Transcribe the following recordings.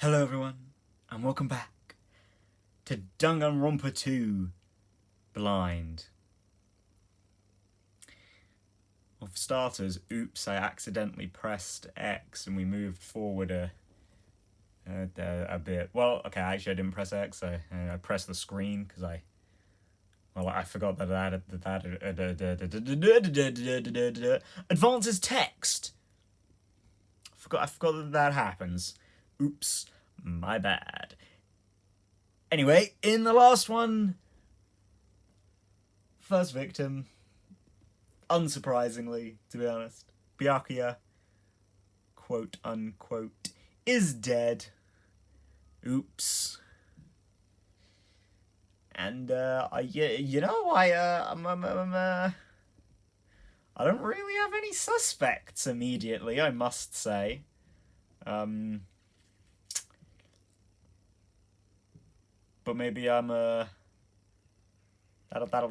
Hello everyone, and welcome back to Danganronpa 2 Blind. Well, for starters, oops, I accidentally pressed X and we moved forward a bit. Well, okay, actually I didn't press X, I pressed the screen because I forgot that advances text. I forgot that happens. Oops, my bad. Anyway, in the last one, first victim, unsurprisingly, to be honest, Byakuya, quote unquote, is dead. Oops. And I don't really have any suspects immediately, I must say. But maybe that'll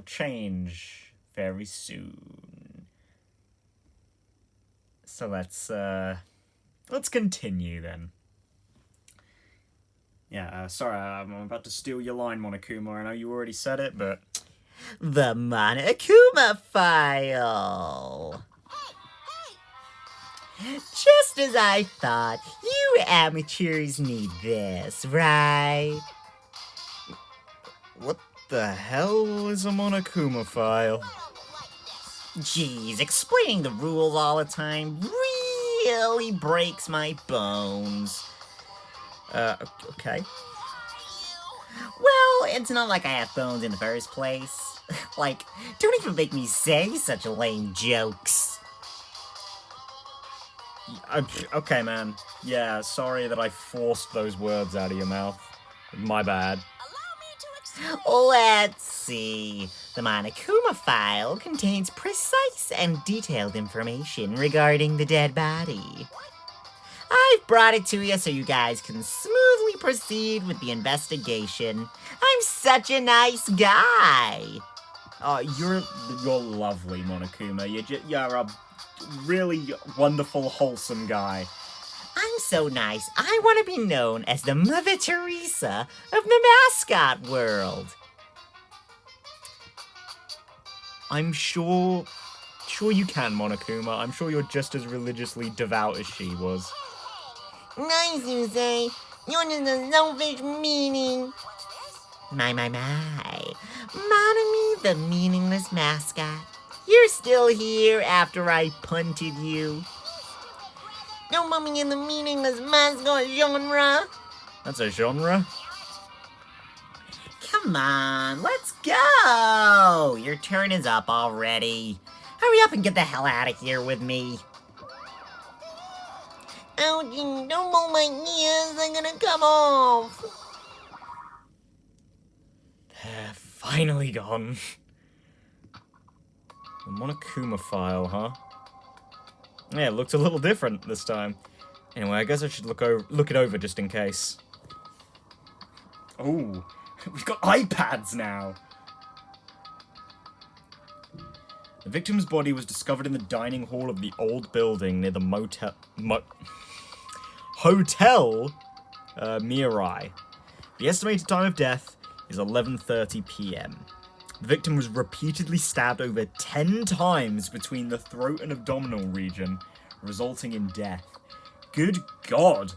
change very soon. So let's continue then. Yeah, sorry, I'm about to steal your line, Monokuma. I know you already said it, but The Monokuma File. Just as I thought, you amateurs need this, right? what the hell is a Monokuma file? Geez, explaining the rules all the time really breaks my bones. Okay. Well, it's not like I have bones in the first place. Like, don't even make me say such lame jokes. Okay, man. Yeah, sorry that I forced those words out of your mouth. My bad. Let's see. The Monokuma File contains precise and detailed information regarding the dead body. I've brought it to you so you guys can smoothly proceed with the investigation. I'm such a nice guy. You're lovely, Monokuma. You're a really wonderful, wholesome guy. I'm so nice, I want to be known as the Mother Teresa of the mascot world. I'm sure you can, Monokuma. I'm sure you're just as religiously devout as she was. Nice, you say. You're just a selfish meaning. My. Monomi, the meaningless mascot. You're still here after I punted you. Don't put me in the meaningless mascot genre. That's a genre? Come on, let's go. Your turn is up already. Hurry up and get the hell out of here with me. Ouchie, don't pull my ears, they're gonna come off. They're finally gone. The Monokuma file, huh? Yeah, it looked a little different this time. Anyway, I guess I should look it over just in case. Oh, we've got iPads now! The victim's body was discovered in the dining hall of the old building near the Hotel Mirai. The estimated time of death is 11:30 p.m. The victim was repeatedly stabbed over 10 times between the throat and abdominal region, resulting in death. Good God!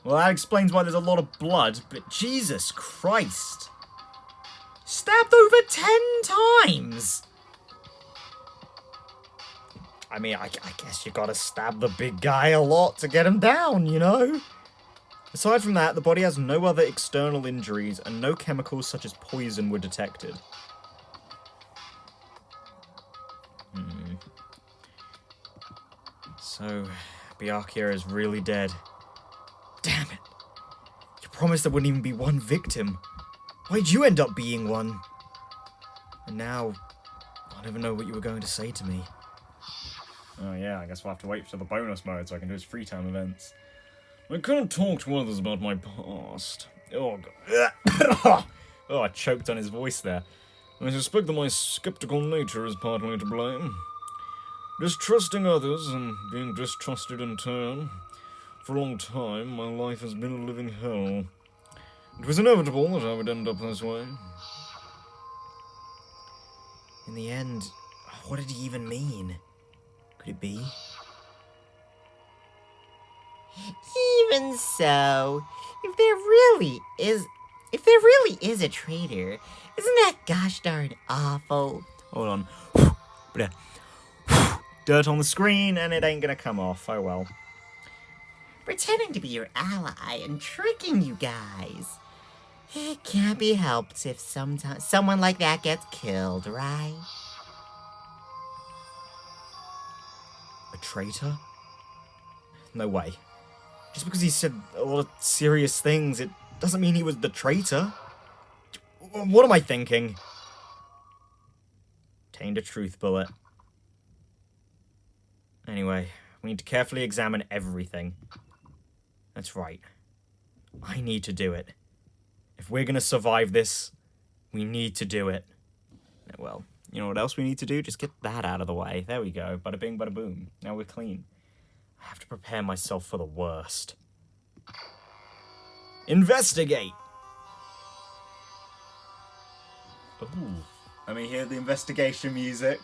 Well, that explains why there's a lot of blood, but Jesus Christ! Stabbed over 10 times! I mean, I guess you gotta stab the big guy a lot to get him down, you know? Aside from that, the body has no other external injuries, and no chemicals such as poison were detected. So, Byakuya is really dead. Damn it! You promised there wouldn't even be one victim. Why'd you end up being one? And now, I never know what you were going to say to me. Oh yeah, I guess we'll have to wait for the bonus mode so I can do his free time events. I couldn't talk to others about my past. Oh, God. Oh, I choked on his voice there. I suspect that my skeptical nature is partly to blame. Distrusting others and being distrusted in turn. For a long time, my life has been a living hell. It was inevitable that I would end up this way. In the end, what did he even mean? Could it be? Even so, if there really is a traitor, isn't that gosh darn awful? Hold on. Dirt on the screen, and it ain't gonna come off. Oh well. Pretending to be your ally and tricking you guys. It can't be helped if someone like that gets killed, right? A traitor? No way. Just because he said a lot of serious things, it doesn't mean he was the traitor. What am I thinking? Obtained a truth bullet. Anyway, we need to carefully examine everything. That's right. I need to do it. If we're gonna survive this, we need to do it. Well, you know what else we need to do? Just get that out of the way. There we go. Bada bing, bada boom. Now we're clean. I have to prepare myself for the worst. Investigate! Ooh. Let me hear the investigation music.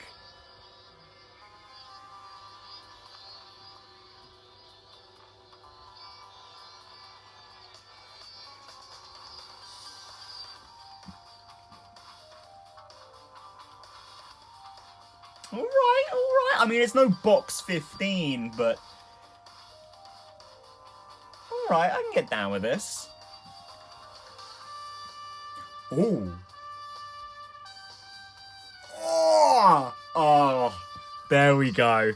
Alright. I mean, it's no box 15, but... Alright, I can get down with this. Ooh. Oh, there we go.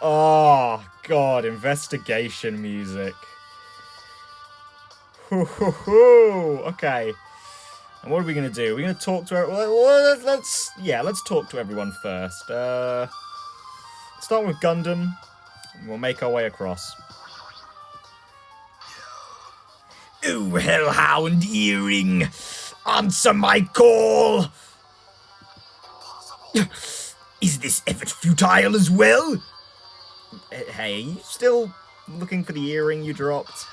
Oh, God, investigation music. Okay. And what are we gonna do? We're gonna talk to her. Well, let's talk to everyone first. Start with Gundam. And we'll make our way across. Oh, Hellhound Earring! Answer my call! Is this effort futile as well? Hey, are you still looking for the earring you dropped?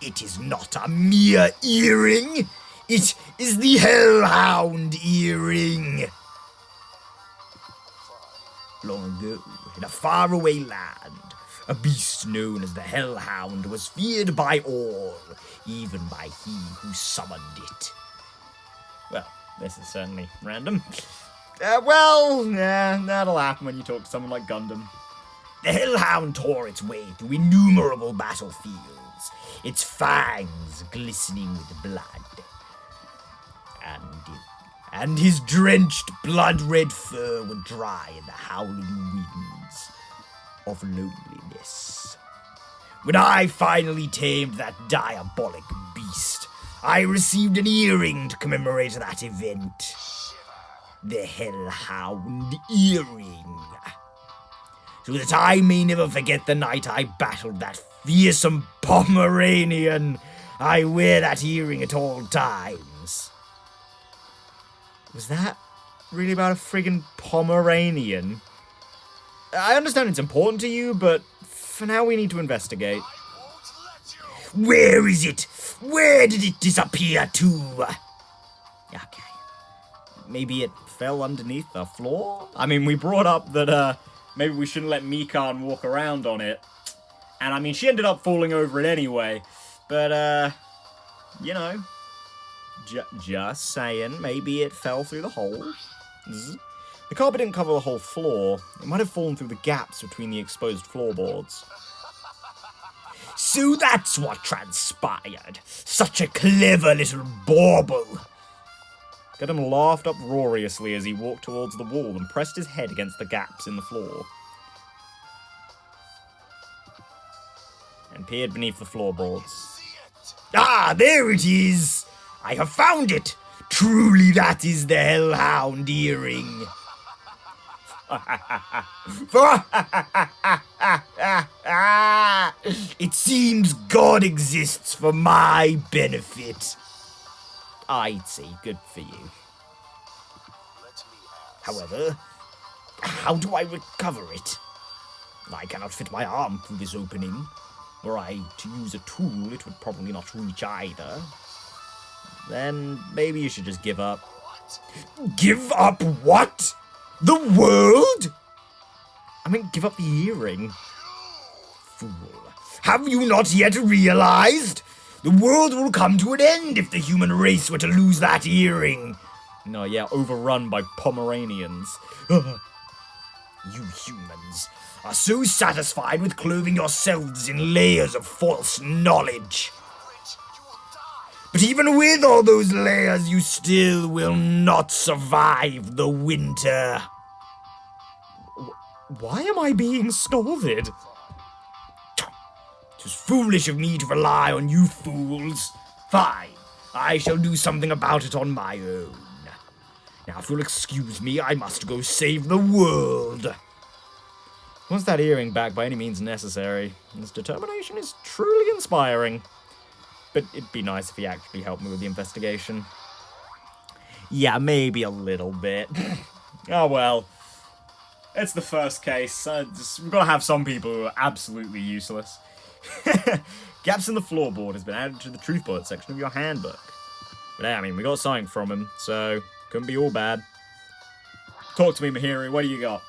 It is not a mere earring! It is the Hellhound Earring! Long ago, in a faraway land, a beast known as the Hellhound was feared by all, even by he who summoned it. Well, this is certainly random. That'll happen when you talk to someone like Gundam. The Hellhound tore its way through innumerable battlefields, its fangs glistening with blood. And his drenched, blood-red fur would dry in the howling winds of loneliness. When I finally tamed that diabolic beast, I received an earring to commemorate that event. The Hellhound Earring. So that I may never forget the night I battled that fearsome Pomeranian, I wear that earring at all times. Was that really about a friggin' Pomeranian? I understand it's important to you, but for now we need to investigate. Where is it? Where did it disappear to? Okay. Maybe it fell underneath the floor? I mean, we brought up that, maybe we shouldn't let Mikan walk around on it. And, I mean, she ended up falling over it anyway. But, you know, just saying, maybe it fell through the hole. Zzz. The carpet didn't cover the whole floor. It might have fallen through the gaps between the exposed floorboards. So that's what transpired. Such a clever little bauble. Gundam laughed uproariously as he walked towards the wall and pressed his head against the gaps in the floor. And peered beneath the floorboards. Ah, there it is! I have found it! Truly that is the Hellhound Earring. It seems God exists for my benefit. I'd say good for you. However, how do I recover it? I cannot fit my arm through this opening. were I to use a tool, it would probably not reach either. Then maybe you should just give up. Give up what? The world? I mean, give up the earring. Fool. Have you not yet realized? The world will come to an end if the human race were to lose that earring. No, yeah, overrun by Pomeranians. You humans are so satisfied with clothing yourselves in layers of false knowledge. But even with all those layers, you still will not survive the winter. Why am I being scolded? It was foolish of me to rely on you fools. Fine, I shall do something about it on my own. Now, if you'll excuse me, I must go save the world. He wants that earring back by any means necessary. His determination is truly inspiring. But it'd be nice if he actually helped me with the investigation. Yeah, maybe a little bit. Oh well. It's the first case. We've got to have some people who are absolutely useless. Gaps in the floorboard has been added to the truth bullet section of your handbook. But hey, I mean, we got something from him, so couldn't be all bad. Talk to me, Mihiru. What do you got?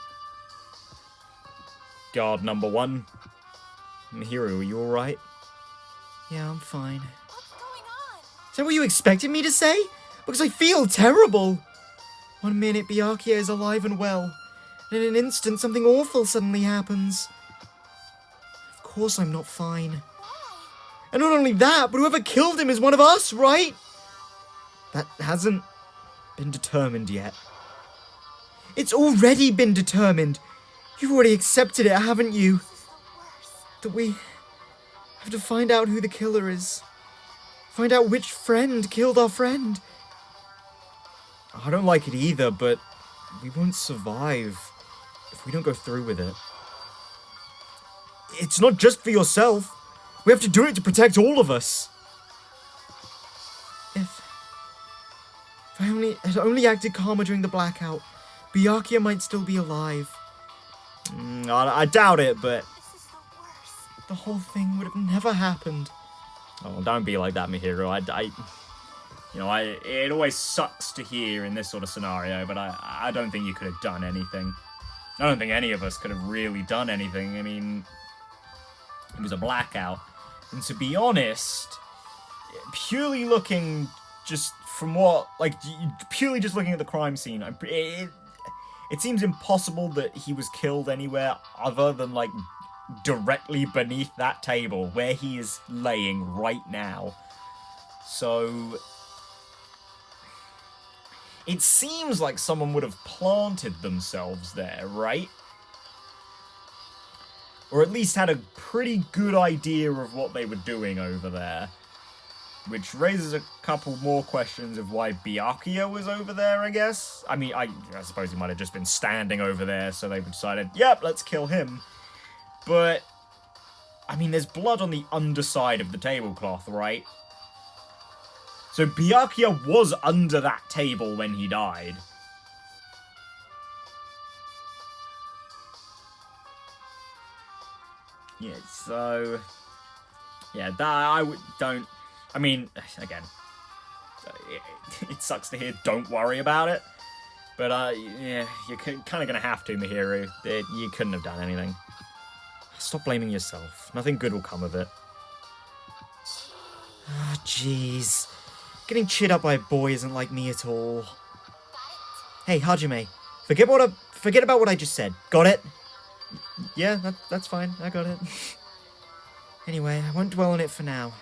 Guard number 1. Mihiru, are you alright? Yeah, I'm fine. What's going on? Is that what you expected me to say? Because I feel terrible. One minute, Byakuya is alive and well. And in an instant, something awful suddenly happens. Of course I'm not fine. Why? And not only that, but whoever killed him is one of us, right? That hasn't been determined yet. It's already been determined. You've already accepted it, haven't you? This is the worst. That we have to find out who the killer is. Find out which friend killed our friend. I don't like it either, but we won't survive if we don't go through with it. It's not just for yourself. We have to do it to protect all of us. If I had only acted calmer during the blackout, Byakuya might still be alive. I doubt it, but This is the worst. the whole thing would have never happened. Oh, don't be like that, Mihiru. It always sucks to hear in this sort of scenario, but I don't think you could have done anything. I don't think any of us could have really done anything. I mean, it was a blackout. And to be honest, purely looking just from what, purely just looking at the crime scene, it seems impossible that he was killed anywhere other than, directly beneath that table where he is laying right now. So it seems like someone would have planted themselves there, right? Or at least had a pretty good idea of what they were doing over there. Which raises a couple more questions of why Byakuya was over there, I guess. I mean, I suppose he might have just been standing over there, so they decided, yep, let's kill him. But, I mean, there's blood on the underside of the tablecloth, right? So Byakuya was under that table when he died. Yeah, so... yeah, I mean, again, it sucks to hear, don't worry about it. But, yeah, you're kind of going to have to, Mihiru. You couldn't have done anything. Stop blaming yourself. Nothing good will come of it. Ah, jeez. Getting cheered up by a boy isn't like me at all. Got it? Hey, Hajime, forget about what I just said. Got it? Yeah, that's fine. I got it. Anyway, I won't dwell on it for now.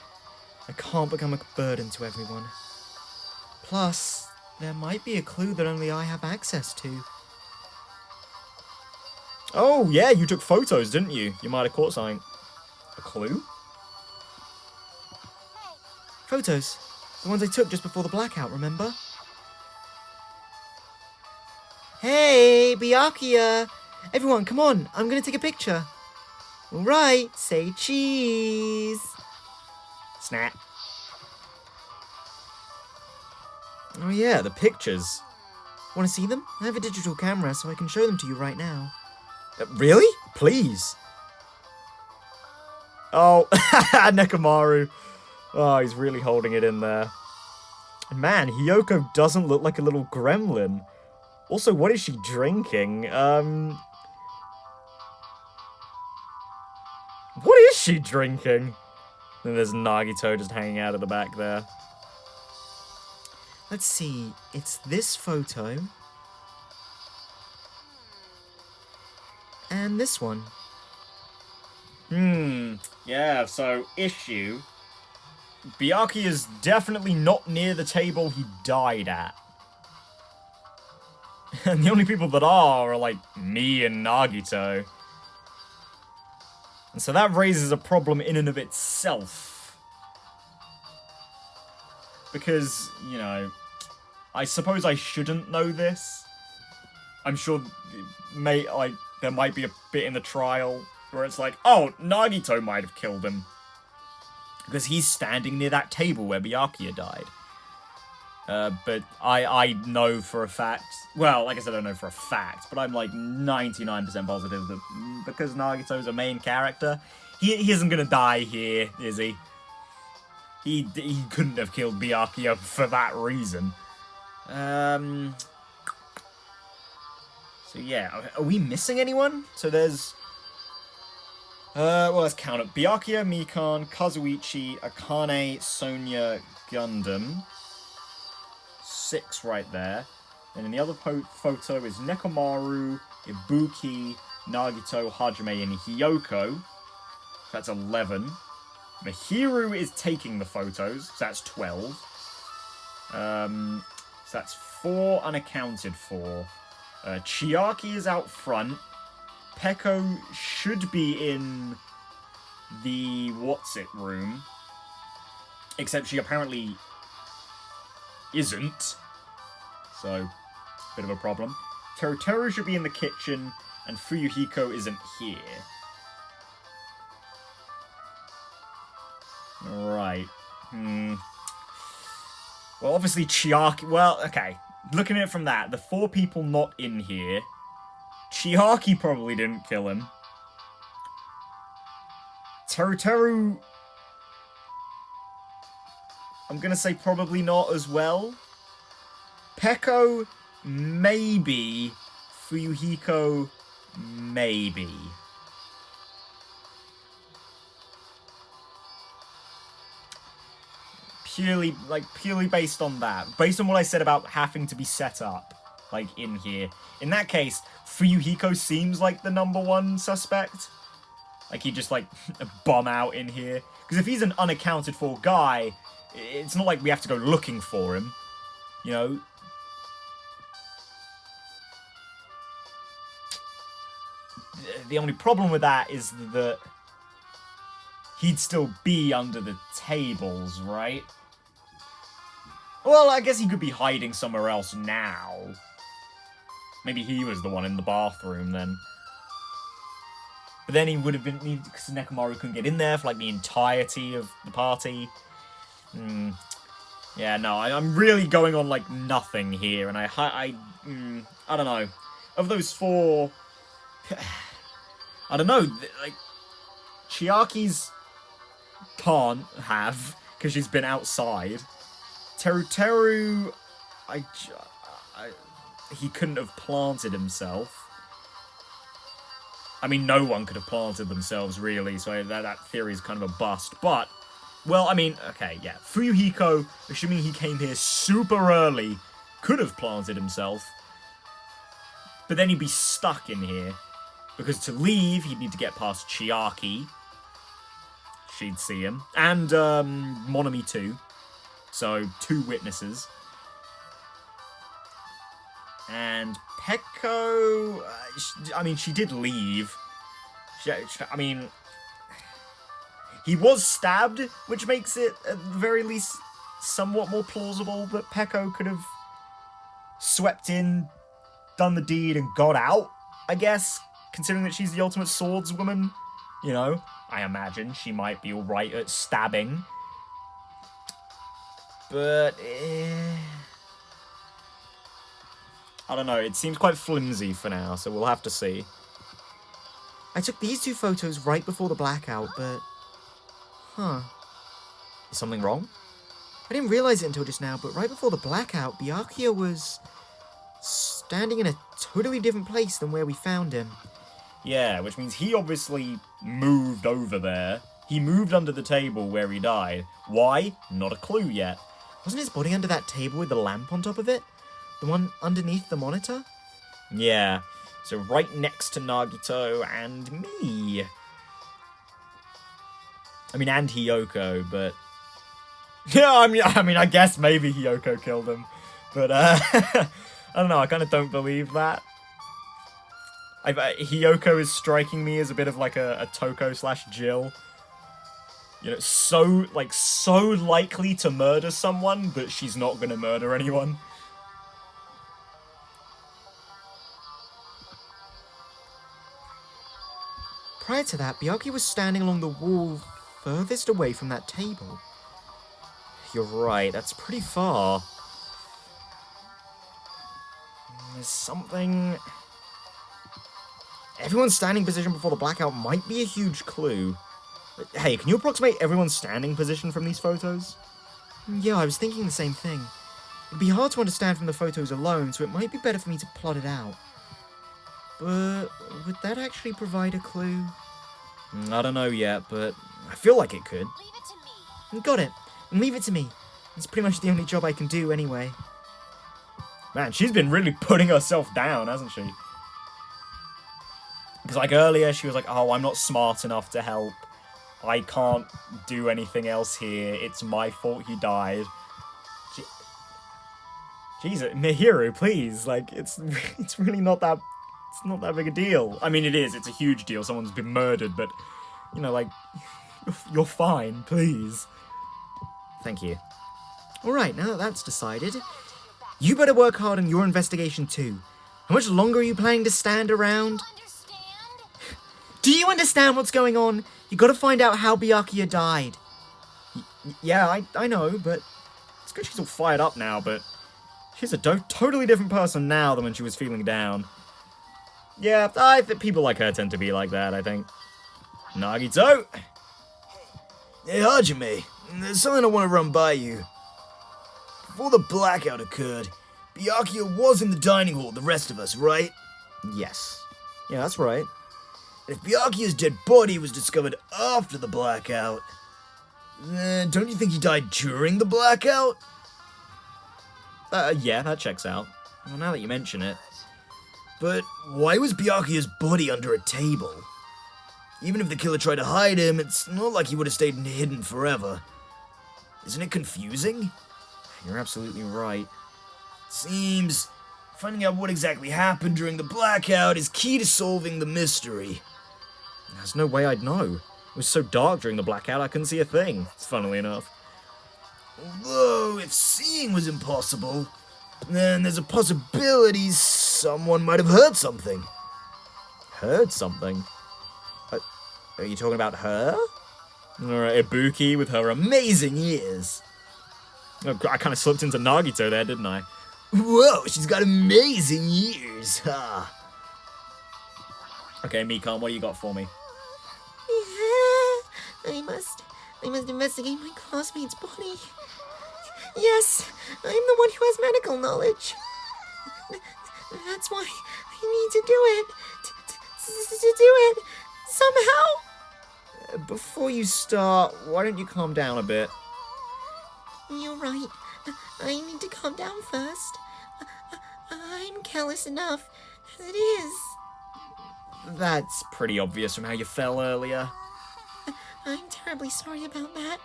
I can't become a burden to everyone. Plus, there might be a clue that only I have access to. Oh, yeah, you took photos, didn't you? You might have caught something. A clue? Hey, Photos. The ones I took just before the blackout, remember? Hey, Byakuya! Everyone, come on, I'm gonna take a picture. Alright, say cheese. Snap. Oh yeah, the pictures. Want to see them? I have a digital camera, so I can show them to you right now. Really? Please. Oh, Nekomaru. Oh, he's really holding it in there. Man, Hiyoko doesn't look like a little gremlin. Also, what is she drinking? What is she drinking? And there's Nagito just hanging out at the back there. Let's see. It's this photo. And this one. Yeah, so issue. Byakuya is definitely not near the table he died at. And the only people that are like me and Nagito. And so that raises a problem in and of itself. Because, you know, I suppose I shouldn't know this. I'm sure there might be a bit in the trial where it's like, oh, Nagito might have killed him. Because he's standing near that table where Byakuya died. But I know for a fact, well, like I said, I don't know for a fact, but I'm like 99% positive that because Nagito's a main character, he isn't gonna die here, is he? He couldn't have killed Byakuya for that reason. So yeah, are we missing anyone? So there's... well, let's count it. Byakuya, Mikan, Kazuichi, Akane, Sonya, Gundam. 6 right there. And then the other photo is Nekomaru, Ibuki, Nagito, Hajime, and Hiyoko. That's 11. Mahiru is taking the photos, so that's 12. So that's 4 unaccounted for. Chiaki is out front. Peko should be in the what's-it room. Except she apparently isn't. So, bit of a problem. Teruteru should be in the kitchen, and Fuyuhiko isn't here. Right. Well, obviously Chiaki... Well, okay. Looking at it from that, the 4 people not in here... Chiaki probably didn't kill him. Teruteru... I'm gonna say probably not as well. Peko, maybe. Fuyuhiko, maybe. Purely based on that. Based on what I said about having to be set up, like, in here. In that case, Fuyuhiko seems like the #1 suspect. Like, he just, like, bomb out in here. Because if he's an unaccounted for guy, it's not like we have to go looking for him. You know? The only problem with that is that he'd still be under the tables, right? Well, I guess he could be hiding somewhere else now. Maybe he was the one in the bathroom then. But then he would have been... Because Nekomaru couldn't get in there for, like, the entirety of the party. Yeah, no, I'm really going on, like, nothing here. And I don't know. Of those 4... I don't know. Like, Chiaki's can't have, because she's been outside. Teruteru... he couldn't have planted himself. I mean, no one could have planted themselves, really, so that theory is kind of a bust. But, well, I mean, okay, yeah. Fuyuhiko, assuming he came here super early, could have planted himself. But then he'd be stuck in here. Because to leave, he'd need to get past Chiaki. She'd see him. And, Monami too. So, 2 witnesses. And Peko... I mean, she did leave. I mean... He was stabbed, which makes it, at the very least, somewhat more plausible that Peko could have swept in, done the deed, and got out, I guess. Considering that she's the ultimate swordswoman. You know, I imagine she might be alright at stabbing. But... I don't know, it seems quite flimsy for now, so we'll have to see. I took these 2 photos right before the blackout, but Huh. Is something wrong? I didn't realize it until just now, but right before the blackout, Byakuya was standing in a totally different place than where we found him. Yeah, which means he obviously moved over there. He moved under the table where he died. Why? Not a clue yet. Wasn't his body under that table with the lamp on top of it? The one underneath the monitor? Yeah, so right next to Nagito and me. I mean, and Hiyoko, but... Yeah, I mean, I guess maybe Hiyoko killed him. But, I don't know, I kind of don't believe that. Hiyoko is striking me as a bit of like a Toko / Jill. You know, so likely to murder someone, but she's not gonna murder anyone. Prior to that, Byakuya was standing along the wall furthest away from that table. You're right, that's pretty far. There's something... Everyone's standing position before the blackout might be a huge clue. Hey, can you approximate everyone's standing position from these photos? Yeah, I was thinking the same thing. It'd be hard to understand from the photos alone, so it might be better for me to plot it out. But would that actually provide a clue? I don't know yet, but I feel like it could. Leave it to me. Got it. And leave it to me. It's pretty much the only job I can do anyway. Man, she's been really putting herself down, hasn't she? Because like earlier, she was like, oh, I'm not smart enough to help. I can't do anything else here. It's my fault he died. Jesus, Mihiru, please. Like, it's really not that... It's not that big a deal. I mean, it is. It's a huge deal. Someone's been murdered, but... You know, like... You're fine, please. Thank you. Alright, now that that's decided, you better work hard on your investigation too. How much longer are you planning to stand around? Understand? Do you understand what's going on? You gotta find out how Byakuya died. Yeah, I know, but... It's good she's all fired up now, but... She's a totally different person now than when she was feeling down. Yeah, I think people like her tend to be like that, I think. Nagito! Hey, Hajime, there's something I want to run by you. Before the blackout occurred, Byakuya was in the dining hall with the rest of us, right? Yes. Yeah, that's right. And if Byakuya's dead body was discovered after the blackout, then don't you think he died during the blackout? Yeah, that checks out. Well, now that you mention it. But why was Byakuya's body under a table? Even if the killer tried to hide him, it's not like he would have stayed hidden forever. Isn't it confusing? You're absolutely right. Seems finding out what exactly happened during the blackout is key to solving the mystery. There's no way I'd know. It was so dark during the blackout I couldn't see a thing, funnily enough. Although, if seeing was impossible, then there's a possibility someone might have heard something. Heard something? Are you talking about her? Alright, Ibuki with her amazing ears. Oh, I kind of slipped into Nagito there, didn't I? Whoa, she's got amazing ears. Ha. Okay, Mikan, what do you got for me? I must investigate my classmate's body. Yes, I'm the one who has medical knowledge. That's why I need to do it. To do it somehow. Before you start, why don't you calm down a bit? You're right. I need to calm down first. I'm careless enough as it is. That's pretty obvious from how you fell earlier. I'm terribly sorry about that.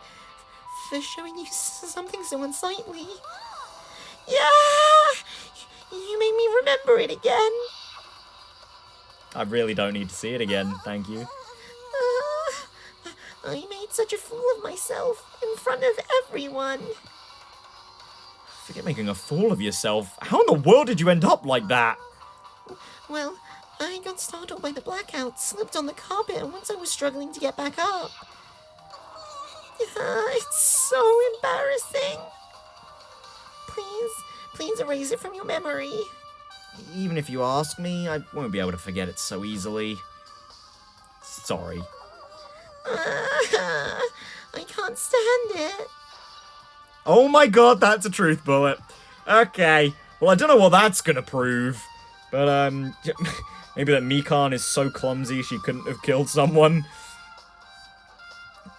For showing you something so unsightly. Yeah! You made me remember it again. I really don't need to see it again, thank you. I made such a fool of myself in front of everyone. Forget making a fool of yourself. How in the world did you end up like that? Well, I got startled by the blackout, slipped on the carpet, and once I was struggling to get back up. It's so embarrassing. Please erase it from your memory. Even if you ask me, I won't be able to forget it so easily. Sorry. I can't stand it. Oh my god, that's a truth bullet. Okay. Well, I don't know what that's gonna prove. But, maybe that Mikan is so clumsy she couldn't have killed someone.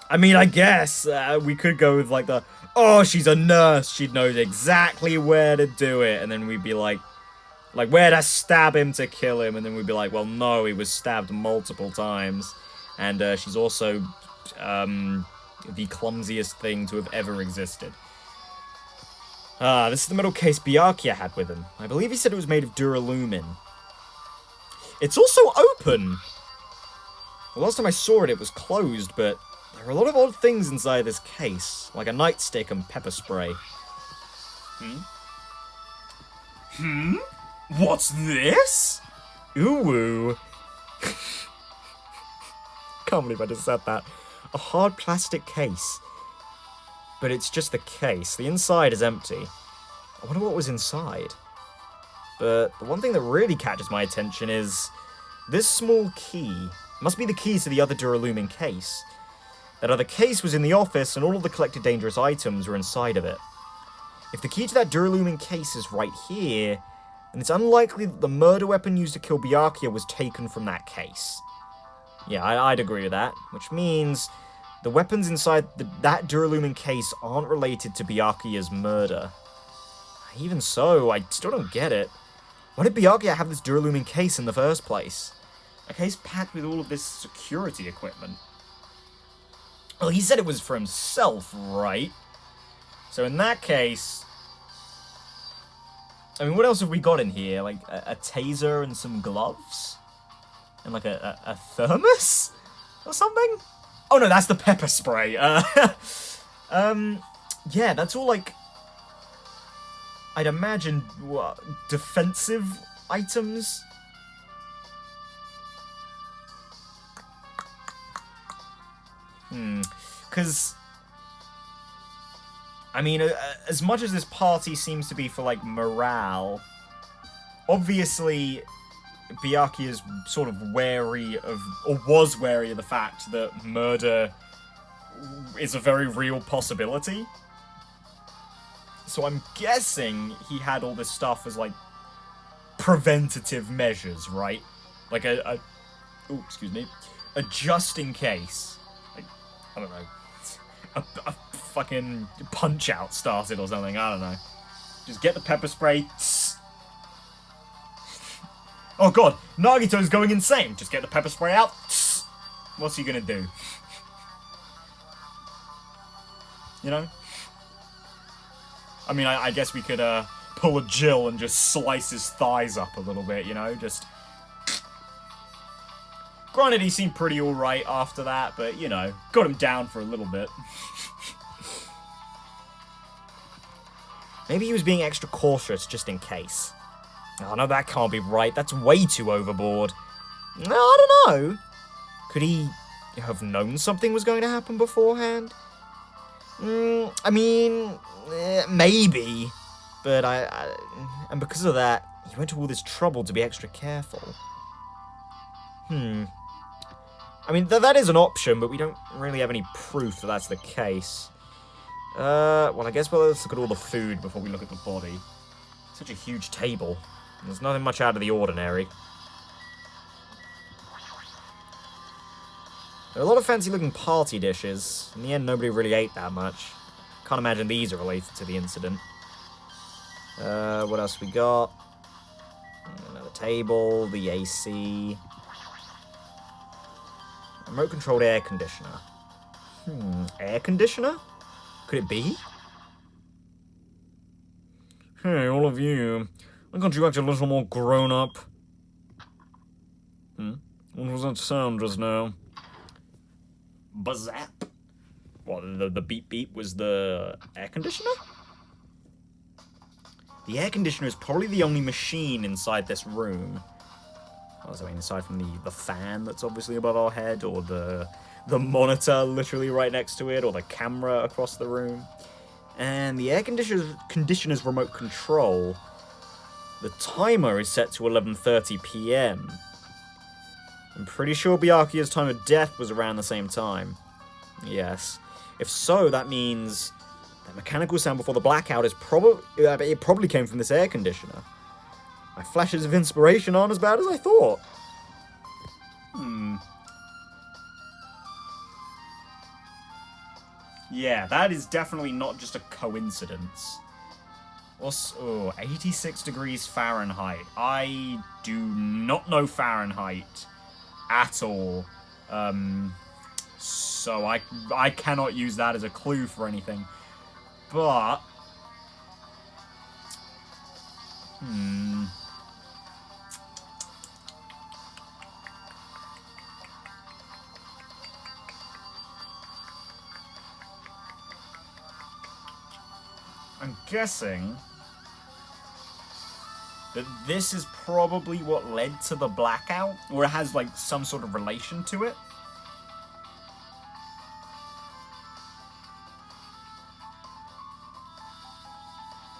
I mean, I guess we could go with, like, oh, she's a nurse. She knows exactly where to do it. And then we'd be like, where to stab him to kill him. And then we'd be like, well, no, he was stabbed multiple times. And she's also the clumsiest thing to have ever existed. This is the metal case Byakuya had with him. I believe he said it was made of duralumin. It's also open! The last time I saw it, it was closed, but there are a lot of odd things inside this case, like a nightstick and pepper spray. What's this? Ooh. Can't believe I just said that. A hard plastic case. But it's just the case. The inside is empty. I wonder what was inside. But the one thing that really catches my attention is this small key. Must be the keys to the other duralumin case. That other case was in the office and all of the collected dangerous items were inside of it. If the key to that duralumin case is right here, then it's unlikely that the murder weapon used to kill Byakuya was taken from that case. Yeah, I'd agree with that, which means the weapons inside that duralumin case aren't related to Byakuya's murder. Even so, I still don't get it. Why did Byakuya have this duralumin case in the first place? A case packed with all of this security equipment. Well, he said it was for himself, right? So in that case... I mean, what else have we got in here? Like, a taser and some gloves? And like a thermos? Or something? Oh no, that's the pepper spray. Yeah, that's all like... I'd imagine, what, defensive items? Because... I mean, as much as this party seems to be for, like, morale, obviously, Byakuya's sort of wary of, or was wary of the fact that murder is a very real possibility. So I'm guessing he had all this stuff as, like, preventative measures, right? Like oh, excuse me, a just in case. Like, I don't know, a fucking Punch-Out started or something, I don't know. Just get the pepper spray. Oh god, Nagito's going insane. Just get the pepper spray out. What's he gonna do? You know? I mean, I guess we could pull a Jill and just slice his thighs up a little bit, you know? Just... Granted, he seemed pretty alright after that, but, you know, got him down for a little bit. Maybe he was being extra cautious just in case. Oh, no, that can't be right. That's way too overboard. No, I don't know. Could he have known something was going to happen beforehand? I mean, maybe. But and because of that, he went to all this trouble to be extra careful. I mean, that is an option, but we don't really have any proof that that's the case. Well, I guess let's look at all the food before we look at the body. Such a huge table. There's nothing much out of the ordinary. There are a lot of fancy-looking party dishes. In the end, nobody really ate that much. Can't imagine these are related to the incident. What else we got? Another table, the AC. Remote-controlled air conditioner. Air conditioner? Could it be? Hey, all of you. Why can't you act a little more grown-up? What was that sound just now? Bazap. What, the beep-beep was the air conditioner? The air conditioner is probably the only machine inside this room. Well, I mean, aside from the fan that's obviously above our head, or the monitor literally right next to it, or the camera across the room. And the air conditioner's remote control, the timer is set to 11:30 PM. I'm pretty sure Byakuya's time of death was around the same time. Yes. If so, that means that mechanical sound before the blackout is probably came from this air conditioner. My flashes of inspiration aren't as bad as I thought. Yeah, that is definitely not just a coincidence. Also, 86 degrees Fahrenheit. I do not know Fahrenheit at all. So I cannot use that as a clue for anything. But... I'm guessing that this is probably what led to the blackout, or it has, like, some sort of relation to it.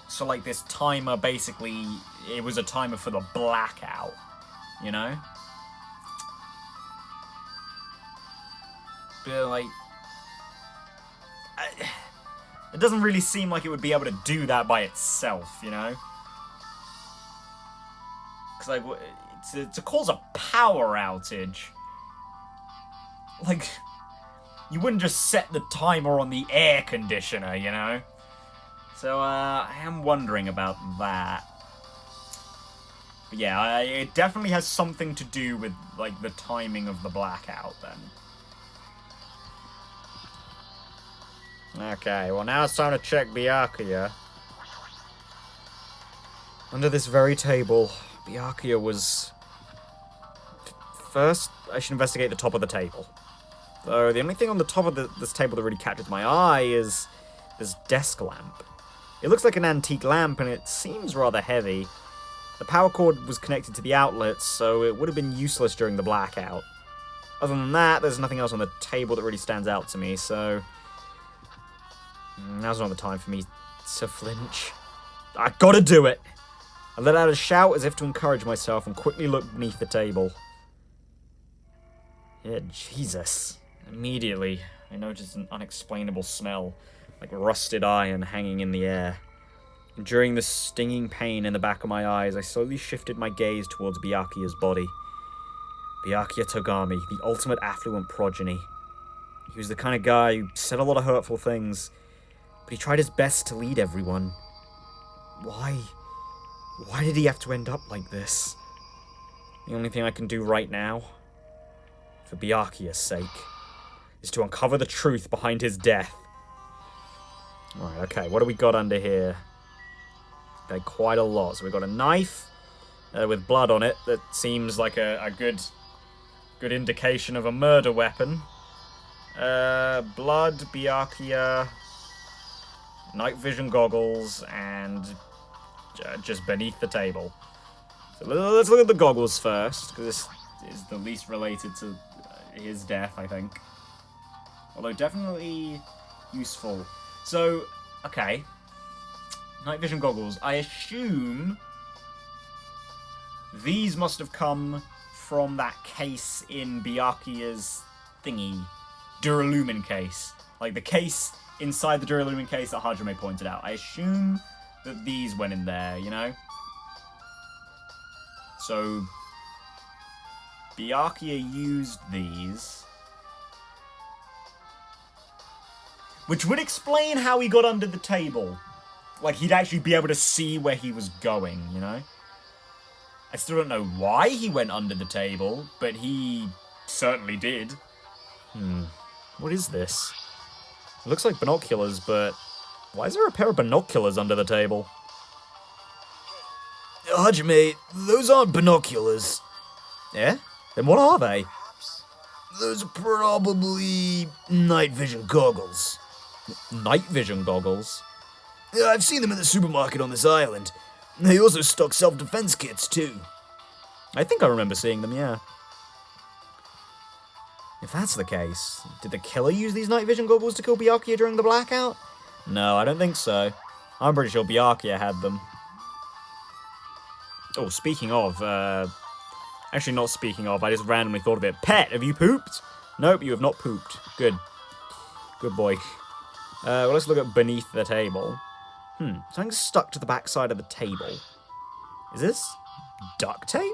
So, like, this timer, basically, it was a timer for the blackout, you know? But, like... it doesn't really seem like it would be able to do that by itself, you know? Because, like, to cause a power outage... Like, you wouldn't just set the timer on the air conditioner, you know? So, I am wondering about that. But yeah, it definitely has something to do with, like, the timing of the blackout, then. Okay, well now it's time to check Byakuya. Under this very table, Byakuya was... First, I should investigate the top of the table. Though the only thing on the top of this table that really catches my eye is this desk lamp. It looks like an antique lamp, and it seems rather heavy. The power cord was connected to the outlets, so it would have been useless during the blackout. Other than that, there's nothing else on the table that really stands out to me, so... Now's not the time for me to flinch. I gotta do it! I let out a shout as if to encourage myself and quickly looked beneath the table. Yeah, Jesus. Immediately, I noticed an unexplainable smell, like rusted iron hanging in the air. Enduring the stinging pain in the back of my eyes, I slowly shifted my gaze towards Byakuya's body. Byakuya Togami, the ultimate affluent progeny. He was the kind of guy who said a lot of hurtful things, but he tried his best to lead everyone. Why? Why did he have to end up like this? The only thing I can do right now, for Byakuya's sake, is to uncover the truth behind his death. Alright, okay, what do we got under here? Okay, quite a lot. So we've got a knife with blood on it that seems like a good indication of a murder weapon. Blood, Byakuya, night vision goggles, and just beneath the table. So let's look at the goggles first, because this is the least related to his death, I think. Although definitely useful. So, okay. Night vision goggles. I assume these must have come from that case in Byakuya's thingy. Duralumin case. Like the case inside the Duralumin case that Hajime pointed out. I assume that these went in there, you know? So, Byakuya used these. Which would explain how he got under the table. Like, he'd actually be able to see where he was going, you know? I still don't know why he went under the table, but he certainly did. What is this? It looks like binoculars, but why is there a pair of binoculars under the table? Hajime, those aren't binoculars. Yeah? Then what are they? Those are probably night vision goggles. Night vision goggles? I've seen them in the supermarket on this island. They also stock self-defense kits, too. I think I remember seeing them, yeah. If that's the case, did the killer use these night vision goggles to kill Byakuya during the blackout? No, I don't think so. I'm pretty sure Byakuya had them. Oh, speaking of, actually not speaking of, I just randomly thought of it. Pet, have you pooped? Nope, you have not pooped. Good. Good boy. Well, let's look at beneath the table. Something's stuck to the backside of the table. Is this duct tape?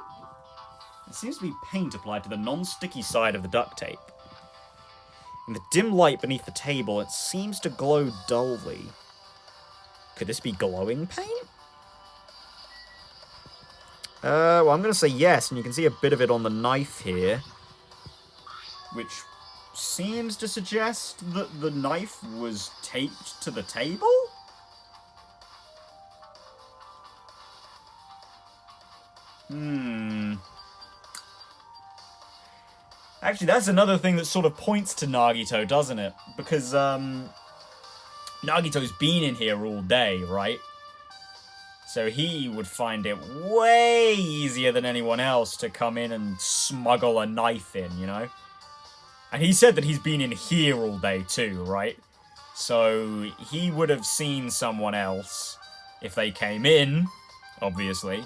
It seems to be paint applied to the non-sticky side of the duct tape. In the dim light beneath the table, it seems to glow dully. Could this be glowing paint? Well, I'm going to say yes, and you can see a bit of it on the knife here. Which seems to suggest that the knife was taped to the table? Actually, that's another thing that sort of points to Nagito, doesn't it? Because, Nagito's been in here all day, right? So he would find it way easier than anyone else to come in and smuggle a knife in, you know? And he said that he's been in here all day too, right? So he would have seen someone else if they came in, obviously.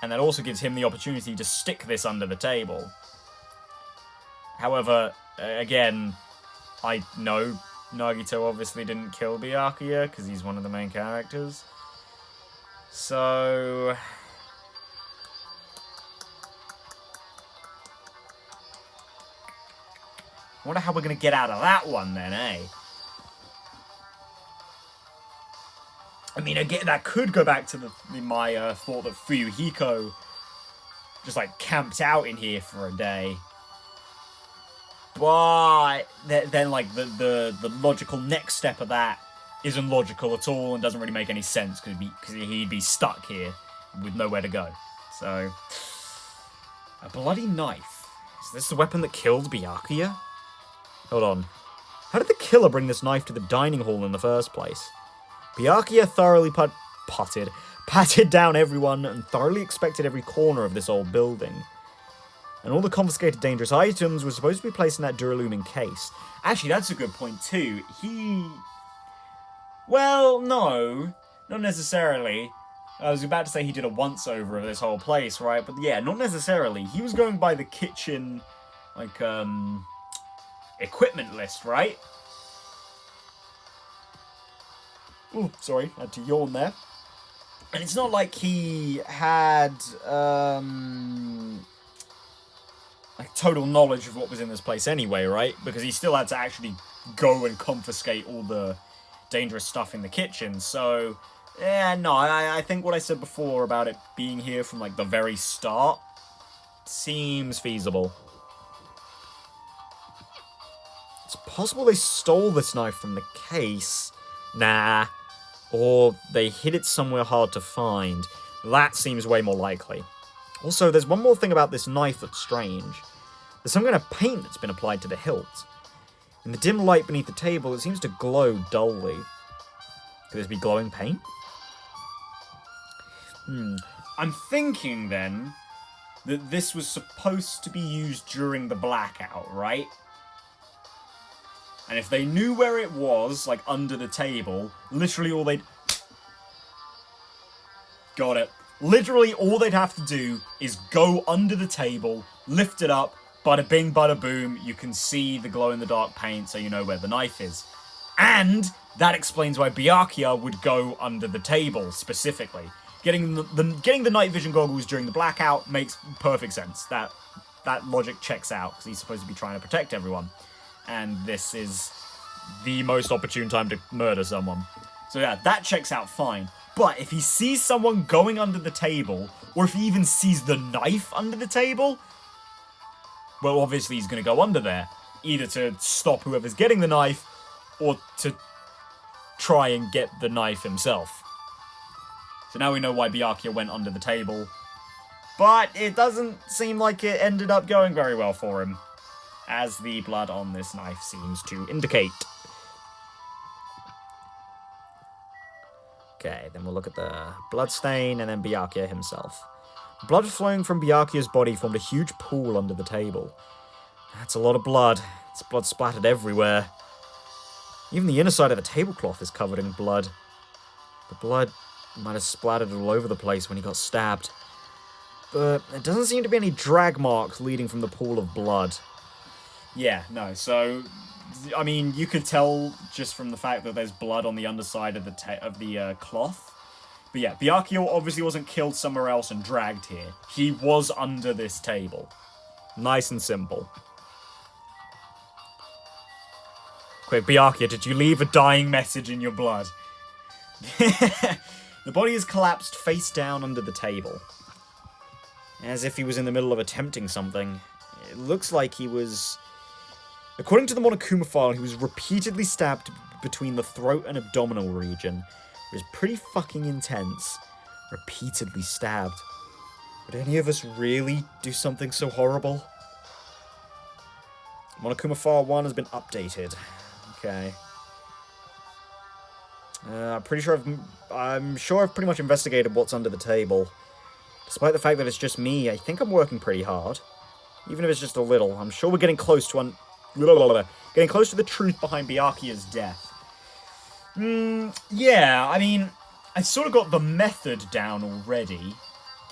And that also gives him the opportunity to stick this under the table. However, again, I know Nagito obviously didn't kill Byakuya because he's one of the main characters. So I wonder how we're going to get out of that one then, eh? I mean, again, that could go back to my thought that Fuyuhiko just, like, camped out in here for a day. But then, like, the logical next step of that isn't logical at all and doesn't really make any sense because he'd be stuck here with nowhere to go. So, a bloody knife. Is this the weapon that killed Byakuya? Hold on. How did the killer bring this knife to the dining hall in the first place? Byakuya thoroughly patted down everyone and thoroughly inspected every corner of this old building. And all the confiscated dangerous items were supposed to be placed in that Duralumin case. Actually, that's a good point too. Well, no. Not necessarily. I was about to say he did a once-over of this whole place, right? But yeah, not necessarily. He was going by the kitchen, like, equipment list, right? Ooh, sorry, I had to yawn there. And it's not like he had, like, total knowledge of what was in this place anyway, right? Because he still had to actually go and confiscate all the dangerous stuff in the kitchen. So, yeah, no, I think what I said before about it being here from, like, the very start seems feasible. It's possible they stole this knife from the case. Nah. Or they hid it somewhere hard to find. That seems way more likely. Also, there's one more thing about this knife that's strange. There's some kind of paint that's been applied to the hilt. In the dim light beneath the table, it seems to glow dully. Could this be glowing paint? I'm thinking, then, that this was supposed to be used during the blackout, right? And if they knew where it was, like, under the table, literally all they'd... Got it. Literally all they'd have to do is go under the table, lift it up, bada bing, bada boom, you can see the glow-in-the-dark paint so you know where the knife is. And that explains why Byakuya would go under the table, specifically. Getting the night vision goggles during the blackout makes perfect sense. That logic checks out, because he's supposed to be trying to protect everyone. And this is the most opportune time to murder someone. So yeah, that checks out fine. But if he sees someone going under the table, or if he even sees the knife under the table, well, obviously he's going to go under there. Either to stop whoever's getting the knife, or to try and get the knife himself. So now we know why Byakuya went under the table. But it doesn't seem like it ended up going very well for him, as the blood on this knife seems to indicate. Okay, then we'll look at the bloodstain and then Byakuya himself. Blood flowing from Byakuya's body formed a huge pool under the table. That's a lot of blood. It's blood splattered everywhere. Even the inner side of the tablecloth is covered in blood. The blood might have splattered all over the place when he got stabbed. But there doesn't seem to be any drag marks leading from the pool of blood. Yeah, no, so I mean, you could tell just from the fact that there's blood on the underside of the cloth. But yeah, Byakuya obviously wasn't killed somewhere else and dragged here. He was under this table. Nice and simple. Quick, Byakuya, did you leave a dying message in your blood? The body is collapsed face down under the table. As if he was in the middle of attempting something. It looks like he was... According to the Monokuma file, he was repeatedly stabbed between the throat and abdominal region. It was pretty fucking intense. Repeatedly stabbed. Would any of us really do something so horrible? Monokuma file 1 has been updated. Okay. I'm sure I've pretty much investigated what's under the table. Despite the fact that it's just me, I think I'm working pretty hard. Even if it's just a little, I'm sure we're getting close to getting close to the truth behind Byakuya's death. Yeah, I mean, I sort of got the method down already.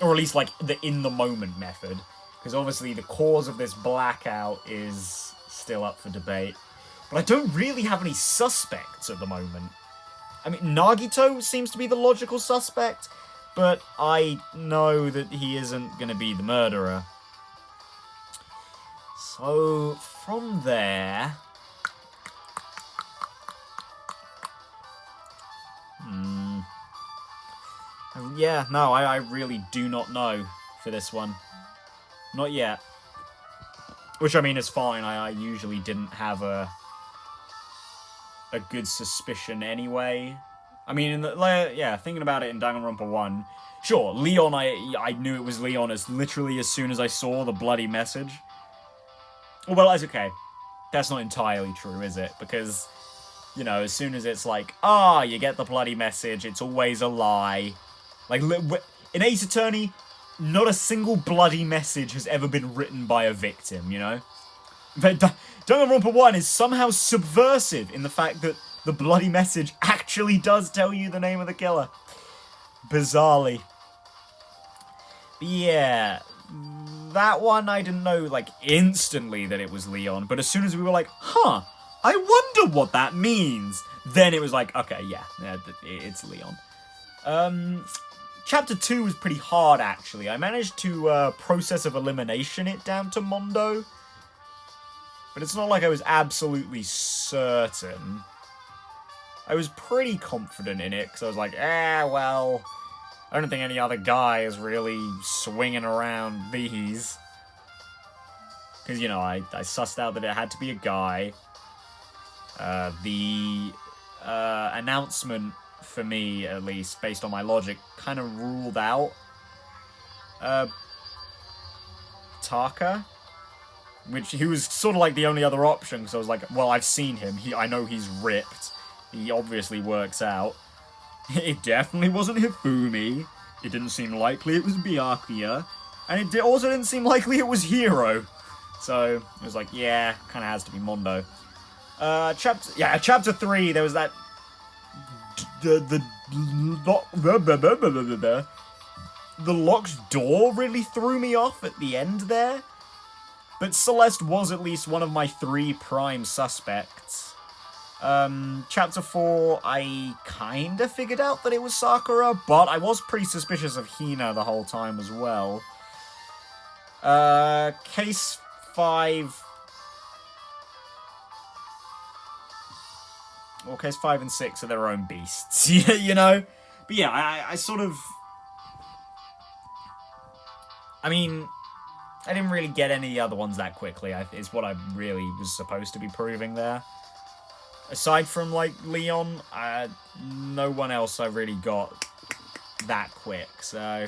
Or at least, like, the in-the-moment method. Because obviously the cause of this blackout is still up for debate. But I don't really have any suspects at the moment. I mean, Nagito seems to be the logical suspect, but I know that he isn't going to be the murderer. So, from there... Yeah, no, I really do not know for this one. Not yet. Which, I mean, is fine. I usually didn't have a good suspicion anyway. I mean, yeah, thinking about it in Danganronpa 1, sure, Leon, I knew it was Leon as literally as soon as I saw the bloody message. Well, that's okay. That's not entirely true, is it? Because, you know, as soon as it's like, you get the bloody message, it's always a lie. Like, in Ace Attorney, not a single bloody message has ever been written by a victim, you know? But Danganronpa 1 is somehow subversive in the fact that the bloody message actually does tell you the name of the killer. Bizarrely. But yeah, that one I didn't know, like, instantly that it was Leon, but as soon as we were like, I wonder what that means, then it was like, okay, yeah, it's Leon. Chapter 2 was pretty hard, actually. I managed to, process of elimination it down to Mondo. But it's not like I was absolutely certain. I was pretty confident in it, because I was like, well, I don't think any other guy is really swinging around these. Because, you know, I sussed out that it had to be a guy. The announcement, for me, at least, based on my logic, kind of ruled out Taka. Which, he was sort of like the only other option, because I was like, well, I've seen him. I know he's ripped. He obviously works out. It definitely wasn't Hifumi. It didn't seem likely it was Byakuya. And it also didn't seem likely it was Hiro. So, it was like, yeah, kind of has to be Mondo. Chapter 3, there was that... The locked door really threw me off at the end there. But Celeste was at least one of my 3 prime suspects. Chapter 4, I kinda figured out that it was Sakura, but I was pretty suspicious of Hina the whole time as well. Case 5... Well, case 5 and 6 are their own beasts, you know? But yeah, I sort of... I mean... I didn't really get any other ones that quickly, is what I really was supposed to be proving there. Aside from, like, Leon, no one else I really got that quick, so...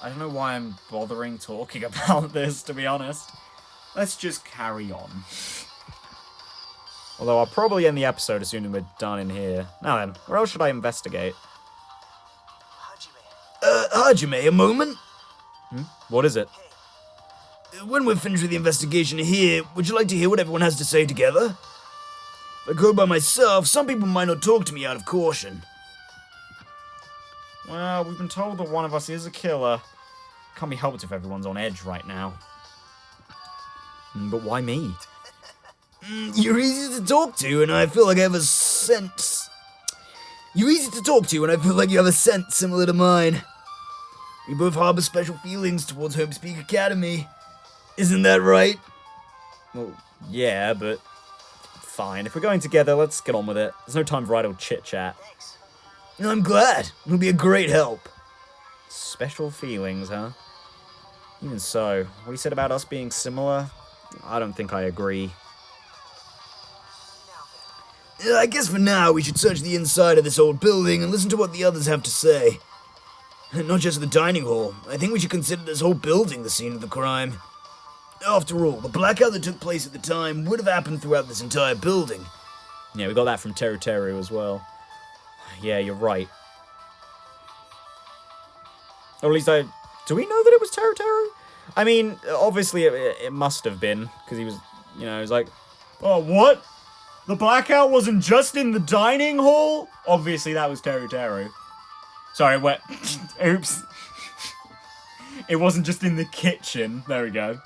I don't know why I'm bothering talking about this, to be honest. Let's just carry on. Although I'll probably end the episode as soon as we're done in here. Now then, where else should I investigate? Hajime, a moment? What is it? When we're finished with the investigation here, would you like to hear what everyone has to say together? If I go by myself, some people might not talk to me out of caution. Well, we've been told that one of us is a killer. Can't be helped if everyone's on edge right now. But why me? You're easy to talk to, and I feel like I have a sense. You're easy to talk to, and I feel like you have a sense similar to mine. We both harbor special feelings towards Homespeak Academy. Isn't that right? Well, yeah, but fine. If we're going together, let's get on with it. There's no time for idle chit-chat. I'm glad. It'll be a great help. Special feelings, huh? Even so, what he said about us being similar, I don't think I agree. I guess for now we should search the inside of this old building and listen to what the others have to say. Not just the dining hall. I think we should consider this whole building the scene of the crime. After all, the blackout that took place at the time would have happened throughout this entire building. Yeah, we got that from Teru Teru as well. Yeah, you're right. Or at least do we know that it was Teru Teru? I mean, obviously it must have been, because he was, he was like, oh, what? The blackout wasn't just in the dining hall? Obviously that was Teru Teru. Sorry, what? Oops. It wasn't just in the kitchen. There we go.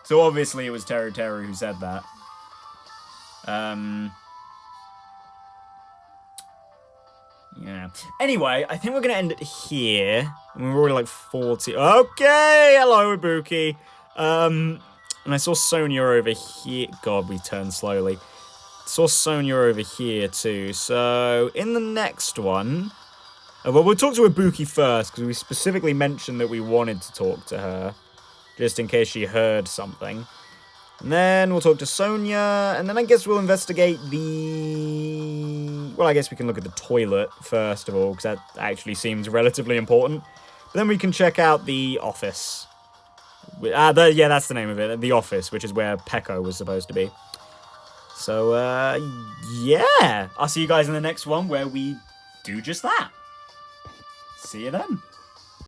So obviously it was Teru Teru who said that. Yeah. Anyway, I think we're going to end it here. We're already like 40. Okay, hello, Ibuki. And I saw Sonia over here. God, we turned slowly. Saw Sonia over here too. So in the next one, well, we'll talk to Ibuki first because we specifically mentioned that we wanted to talk to her, just in case she heard something. And then we'll talk to Sonia, and then I guess we'll investigate the... Well, I guess we can look at the toilet first of all, because that actually seems relatively important. But then we can check out the office. Yeah, that's the name of it, the office, which is where Peko was supposed to be. So, yeah. I'll see you guys in the next one, where we do just that. See you then.